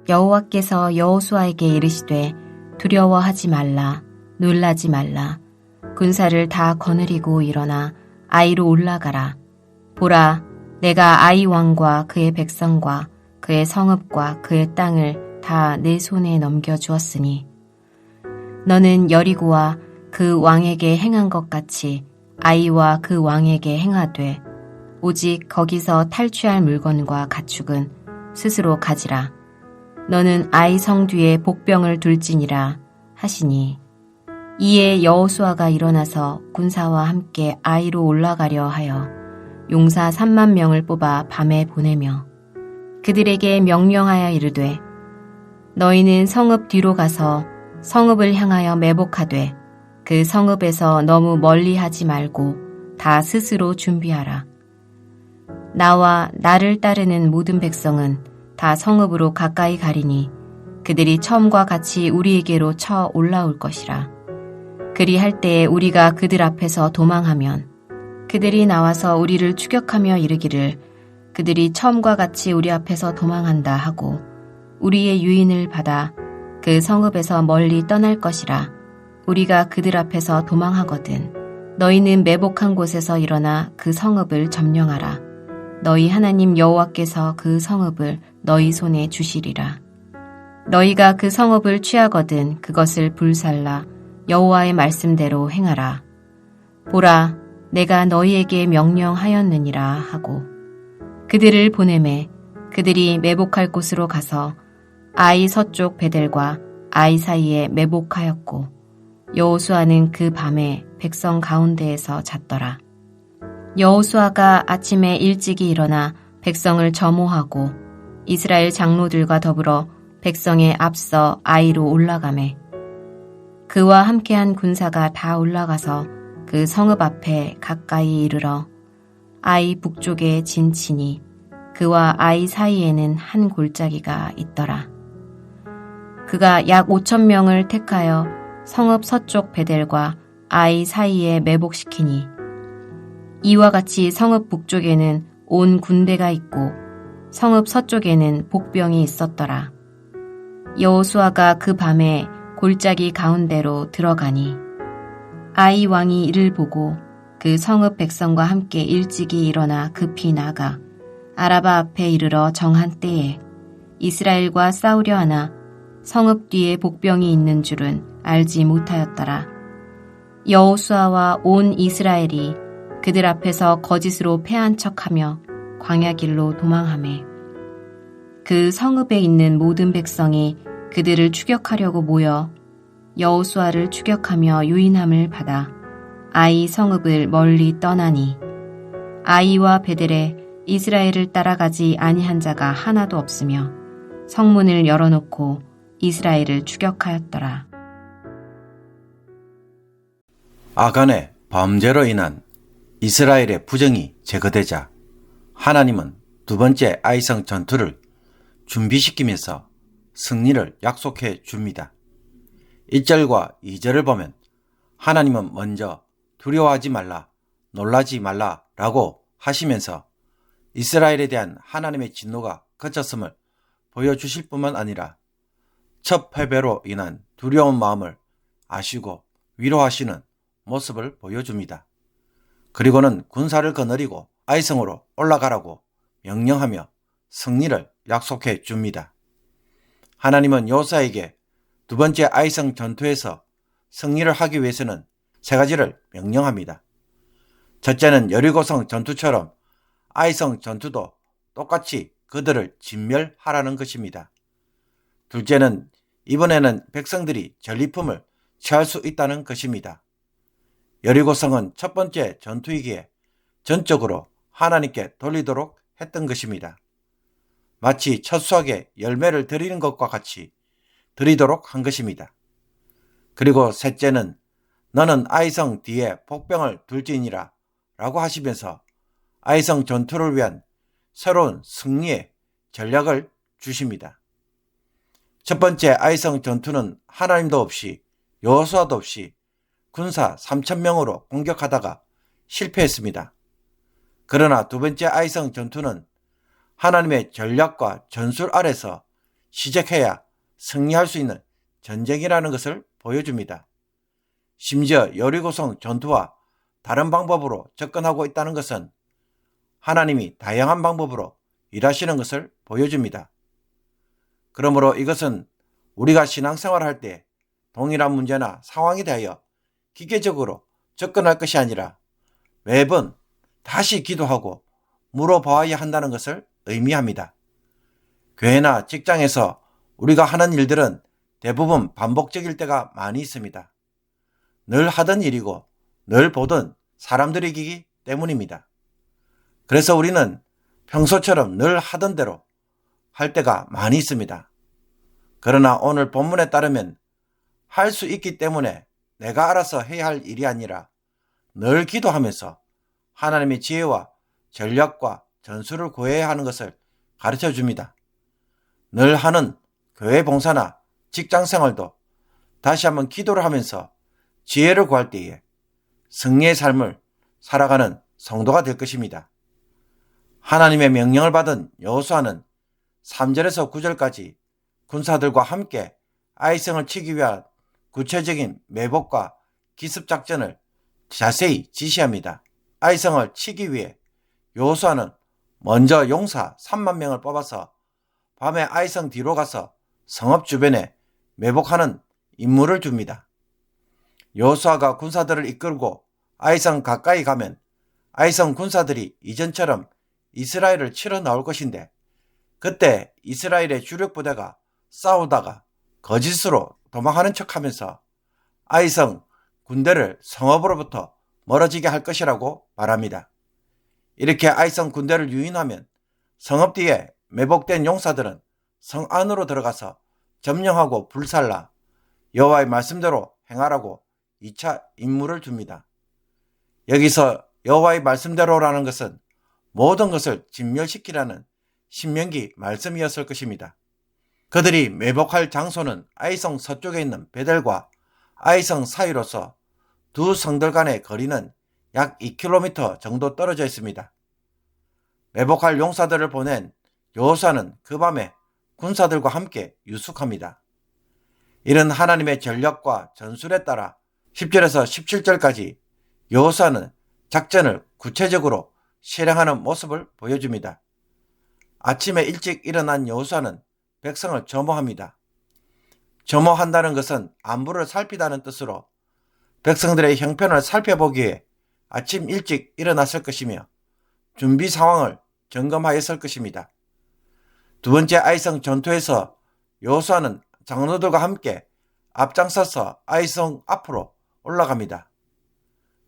여호와께서 여호수아에게 이르시되 두려워하지 말라, 놀라지 말라. 군사를 다 거느리고 일어나 아이로 올라가라. 보라, 내가 아이 왕과 그의 백성과 그의 성읍과 그의 땅을 다 내 손에 넘겨주었으니 너는 여리고와 그 왕에게 행한 것 같이 아이와 그 왕에게 행하되 오직 거기서 탈취할 물건과 가축은 스스로 가지라. 너는 아이 성 뒤에 복병을 둘지니라 하시니 이에 여호수아가 일어나서 군사와 함께 아이로 올라가려 하여 용사 3만 명을 뽑아 밤에 보내며 그들에게 명령하여 이르되 너희는 성읍 뒤로 가서 성읍을 향하여 매복하되 그 성읍에서 너무 멀리 하지 말고 다 스스로 준비하라. 나와 나를 따르는 모든 백성은 다 성읍으로 가까이 가리니 그들이 처음과 같이 우리에게로 쳐 올라올 것이라. 그리할 때에 우리가 그들 앞에서 도망하면 그들이 나와서 우리를 추격하며 이르기를 그들이 처음과 같이 우리 앞에서 도망한다 하고 우리의 유인을 받아 그 성읍에서 멀리 떠날 것이라. 우리가 그들 앞에서 도망하거든 너희는 매복한 곳에서 일어나 그 성읍을 점령하라. 너희 하나님 여호와께서 그 성읍을 너희 손에 주시리라. 너희가 그 성읍을 취하거든 그것을 불살라 여호와의 말씀대로 행하라. 보라, 내가 너희에게 명령하였느니라 하고 그들을 보내매 그들이 매복할 곳으로 가서 아이 서쪽 베델과 아이 사이에 매복하였고 여호수아는 그 밤에 백성 가운데에서 잤더라. 여호수아가 아침에 일찍이 일어나 백성을 점호하고 이스라엘 장로들과 더불어 백성에 앞서 아이로 올라가매 그와 함께한 군사가 다 올라가서 그 성읍 앞에 가까이 이르러 아이 북쪽에 진치니 그와 아이 사이에는 한 골짜기가 있더라. 그가 약 5,000명을 택하여 성읍 서쪽 베델과 아이 사이에 매복시키니 이와 같이 성읍 북쪽에는 온 군대가 있고 성읍 서쪽에는 복병이 있었더라. 여호수아가 그 밤에 골짜기 가운데로 들어가니 아이 왕이 이를 보고 그 성읍 백성과 함께 일찍이 일어나 급히 나가 아라바 앞에 이르러 정한 때에 이스라엘과 싸우려 하나 성읍 뒤에 복병이 있는 줄은 알지 못하였더라. 여호수아와 온 이스라엘이 그들 앞에서 거짓으로 패한 척하며 광야길로 도망하매 그 성읍에 있는 모든 백성이 그들을 추격하려고 모여 여호수아를 추격하며 유인함을 받아 아이 성읍을 멀리 떠나니 아이와 베델에 이스라엘을 따라가지 아니한 자가 하나도 없으며 성문을 열어놓고 이스라엘을 추격하였더라. 아간의 범죄로 인한 이스라엘의 부정이 제거되자 하나님은 두 번째 아이성 전투를 준비시키면서 승리를 약속해 줍니다. 1절과 2절을 보면 하나님은 먼저 두려워하지 말라, 놀라지 말라 라고 하시면서 이스라엘에 대한 하나님의 진노가 그쳤음을 보여주실 뿐만 아니라 첫 패배로 인한 두려운 마음을 아시고 위로하시는 모습을 보여줍니다. 그리고는 군사를 거느리고 아이성으로 올라가라고 명령하며 승리를 약속해 줍니다. 하나님은 여호수아에게 두 번째 아이성 전투에서 승리를 하기 위해서는 세 가지를 명령합니다. 첫째는 여리고성 전투처럼 아이성 전투도 똑같이 그들을 진멸하라는 것입니다. 둘째는 이번에는 백성들이 전리품을 취할 수 있다는 것입니다. 여리고성은 첫 번째 전투이기에 전적으로 하나님께 돌리도록 했던 것입니다. 마치 첫 수확에 열매를 드리는 것과 같이 드리도록 한 것입니다. 그리고 셋째는 너는 아이성 뒤에 복병을 둘지니라 라고 하시면서 아이성 전투를 위한 새로운 승리의 전략을 주십니다. 첫 번째 아이성 전투는 하나님도 없이 여호수아도 없이 군사 3,000명으로 공격하다가 실패했습니다. 그러나 두 번째 아이성 전투는 하나님의 전략과 전술 아래서 시작해야 승리할 수 있는 전쟁이라는 것을 보여줍니다. 심지어 여리고성 전투와 다른 방법으로 접근하고 있다는 것은 하나님이 다양한 방법으로 일하시는 것을 보여줍니다. 그러므로 이것은 우리가 신앙생활을 할 때 동일한 문제나 상황에 대하여 기계적으로 접근할 것이 아니라 매번 다시 기도하고 물어봐야 한다는 것을 의미합니다. 교회나 직장에서 우리가 하는 일들은 대부분 반복적일 때가 많이 있습니다. 늘 하던 일이고 늘 보던 사람들이기 때문입니다. 그래서 우리는 평소처럼 늘 하던 대로 할 때가 많이 있습니다. 그러나 오늘 본문에 따르면 할 수 있기 때문에 내가 알아서 해야 할 일이 아니라 늘 기도하면서 하나님의 지혜와 전략과 전술을 구해야 하는 것을 가르쳐 줍니다. 늘 하는 교회 봉사나 직장 생활도 다시 한번 기도를 하면서 지혜를 구할 때에 승리의 삶을 살아가는 성도가 될 것입니다. 하나님의 명령을 받은 여호수아는 3절에서 9절까지 군사들과 함께 아이성을 치기 위한 구체적인 매복과 기습작전을 자세히 지시합니다. 아이성을 치기 위해 여호수아는 먼저 용사 3만 명을 뽑아서 밤에 아이성 뒤로 가서 성읍 주변에 매복하는 임무를 줍니다. 여호수아가 군사들을 이끌고 아이성 가까이 가면 아이성 군사들이 이전처럼 이스라엘을 치러 나올 것인데 그때 이스라엘의 주력 부대가 싸우다가 거짓으로 도망하는 척하면서 아이성 군대를 성읍으로부터 멀어지게 할 것이라고 말합니다. 이렇게 아이성 군대를 유인하면 성읍 뒤에 매복된 용사들은 성 안으로 들어가서 점령하고 불살라 여호와의 말씀대로 행하라고 2차 임무를 줍니다. 여기서 여호와의 말씀대로라는 것은 모든 것을 진멸시키라는 신명기 말씀이었을 것입니다. 그들이 매복할 장소는 아이성 서쪽에 있는 베델과 아이성 사이로서 두 성들 간의 거리는 약 2km 정도 떨어져 있습니다. 매복할 용사들을 보낸 여호수아는 그 밤에 군사들과 함께 유숙합니다. 이런 하나님의 전략과 전술에 따라 10절에서 17절까지 여호수아는 작전을 구체적으로 실행하는 모습을 보여줍니다. 아침에 일찍 일어난 여호수아는 백성을 점호합니다. 점호한다는 것은 안부를 살피다는 뜻으로 백성들의 형편을 살펴보기에 아침 일찍 일어났을 것이며 준비 상황을 점검하였을 것입니다. 두 번째 아이성 전투에서 여호수아는 장로들과 함께 앞장서서 아이성 앞으로 올라갑니다.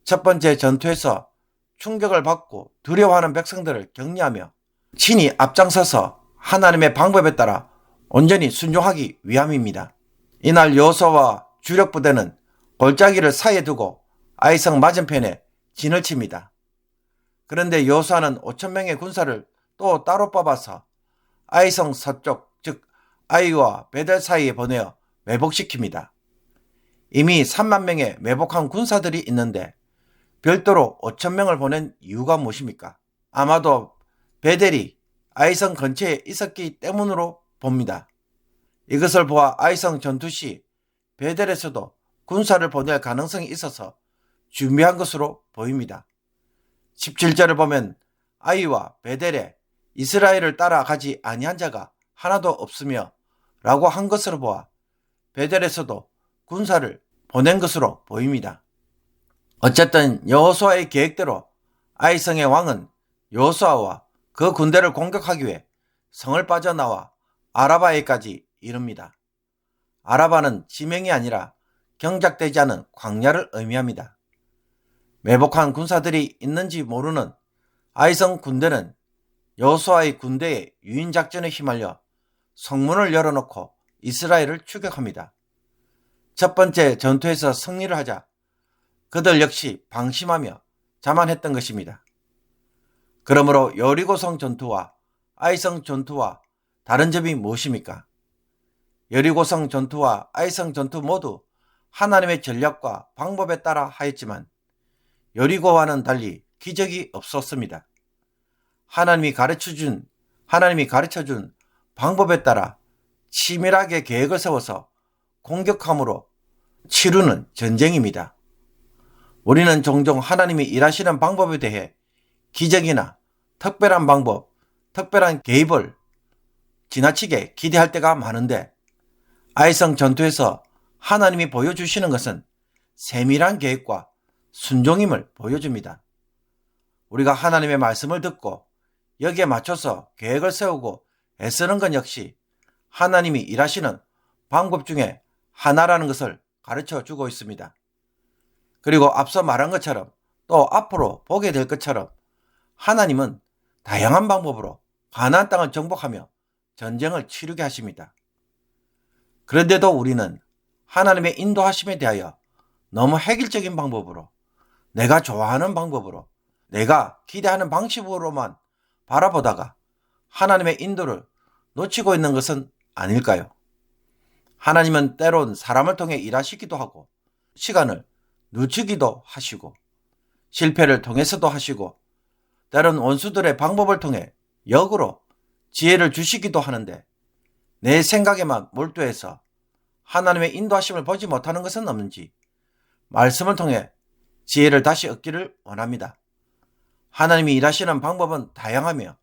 첫 번째 전투에서 충격을 받고 두려워하는 백성들을 격려하며 친히 앞장서서 하나님의 방법에 따라 온전히 순종하기 위함입니다. 이날 여호수아와 주력 부대는 골짜기를 사이에 두고 아이성 맞은편에 진을 칩니다. 그런데 여호수아는 5,000명의 군사를 또 따로 뽑아서 아이성 서쪽 즉 아이와 베델 사이에 보내어 매복시킵니다. 이미 3만 명의 매복한 군사들이 있는데 별도로 5,000명을 보낸 이유가 무엇입니까? 아마도 베델이 아이성 근처에 있었기 때문으로 봅니다. 이것을 보아 아이성 전투 시 베델에서도 군사를 보낼 가능성이 있어서 준비한 것으로 보입니다. 17절을 보면 아이와 베델에 이스라엘을 따라가지 아니한 자가 하나도 없으며 라고 한 것으로 보아 베델에서도 군사를 보낸 것으로 보입니다. 어쨌든 여호수아의 계획대로 아이성의 왕은 여호수아와 그 군대를 공격하기 위해 성을 빠져나와 아라바에까지 이릅니다. 아라바는 지명이 아니라 경작되지 않은 광야를 의미합니다. 매복한 군사들이 있는지 모르는 아이성 군대는 여호수아의 군대의 유인작전에 휘말려 성문을 열어놓고 이스라엘을 추격합니다. 첫 번째 전투에서 승리를 하자 그들 역시 방심하며 자만했던 것입니다. 그러므로 여리고성 전투와 아이성 전투와 다른 점이 무엇입니까? 여리고성 전투와 아이성 전투 모두 하나님의 전략과 방법에 따라 하였지만 여리고와는 달리 기적이 없었습니다. 하나님이 가르쳐준 방법에 따라 치밀하게 계획을 세워서 공격함으로 치르는 전쟁입니다. 우리는 종종 하나님이 일하시는 방법에 대해 기적이나 특별한 방법, 특별한 개입을 지나치게 기대할 때가 많은데, 아이성 전투에서 하나님이 보여주시는 것은 세밀한 계획과 순종임을 보여줍니다. 우리가 하나님의 말씀을 듣고 여기에 맞춰서 계획을 세우고 애쓰는 것 역시 하나님이 일하시는 방법 중에 하나라는 것을 가르쳐 주고 있습니다. 그리고 앞서 말한 것처럼 또 앞으로 보게 될 것처럼 하나님은 다양한 방법으로 가나안 땅을 정복하며 전쟁을 치르게 하십니다. 그런데도 우리는 하나님의 인도하심에 대하여 너무 획일적인 방법으로, 내가 좋아하는 방법으로, 내가 기대하는 방식으로만 바라보다가 하나님의 인도를 놓치고 있는 것은 아닐까요? 하나님은 때론 사람을 통해 일하시기도 하고, 시간을 늦추기도 하시고, 실패를 통해서도 하시고, 때론 원수들의 방법을 통해 역으로 지혜를 주시기도 하는데, 내 생각에만 몰두해서 하나님의 인도하심을 보지 못하는 것은 없는지 말씀을 통해 지혜를 다시 얻기를 원합니다. 하나님이 일하시는 방법은 다양하며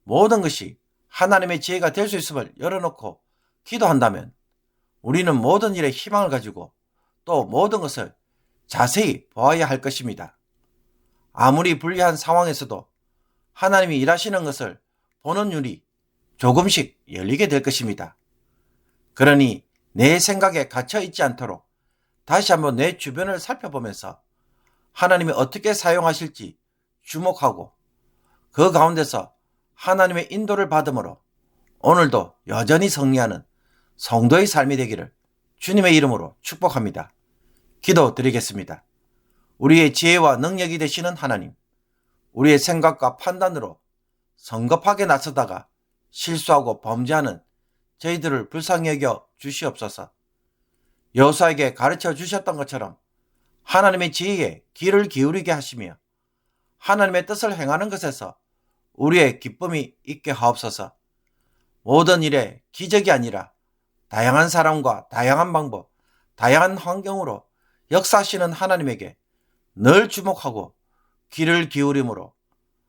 모든 것이 하나님의 지혜가 될 수 있음을 열어놓고 기도한다면 우리는 모든 일에 희망을 가지고 또 모든 것을 자세히 보아야 할 것입니다. 아무리 불리한 상황에서도 하나님이 일하시는 것을 보는 눈이 조금씩 열리게 될 것입니다. 그러니 내 생각에 갇혀 있지 않도록 다시 한번 내 주변을 살펴보면서 하나님이 어떻게 사용하실지 주목하고 그 가운데서 하나님의 인도를 받음으로 오늘도 여전히 승리하는 성도의 삶이 되기를 주님의 이름으로 축복합니다. 기도드리겠습니다. 우리의 지혜와 능력이 되시는 하나님, 우리의 생각과 판단으로 성급하게 나서다가 실수하고 범죄하는 저희들을 불쌍히 여겨 주시옵소서. 여호수아에게 가르쳐 주셨던 것처럼 하나님의 지혜에 귀를 기울이게 하시며 하나님의 뜻을 행하는 것에서 우리의 기쁨이 있게 하옵소서. 모든 일에 기적이 아니라 다양한 사람과 다양한 방법, 다양한 환경으로 역사하시는 하나님에게 늘 주목하고 귀를 기울임으로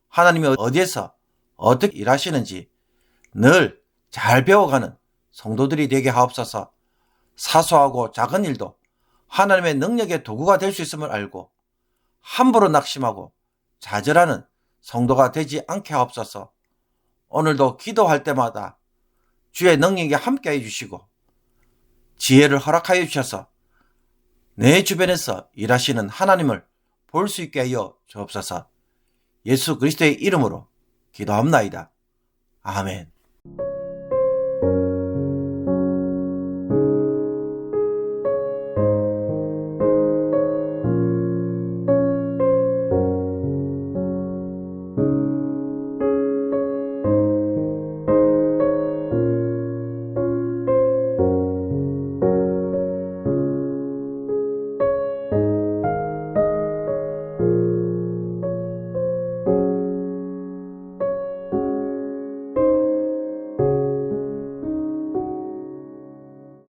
하나님이 어디에서 어떻게 일하시는지 늘 잘 배워가는 성도들이 되게 하옵소서. 사소하고 작은 일도 하나님의 능력의 도구가 될 수 있음을 알고 함부로 낙심하고 좌절하는 성도가 되지 않게 하옵소서. 오늘도 기도할 때마다 주의 능력이 함께해 주시고 지혜를 허락하여 주셔서 내 주변에서 일하시는 하나님을 볼 수 있게 하여 주옵소서. 예수 그리스도의 이름으로 기도합나이다. 아멘.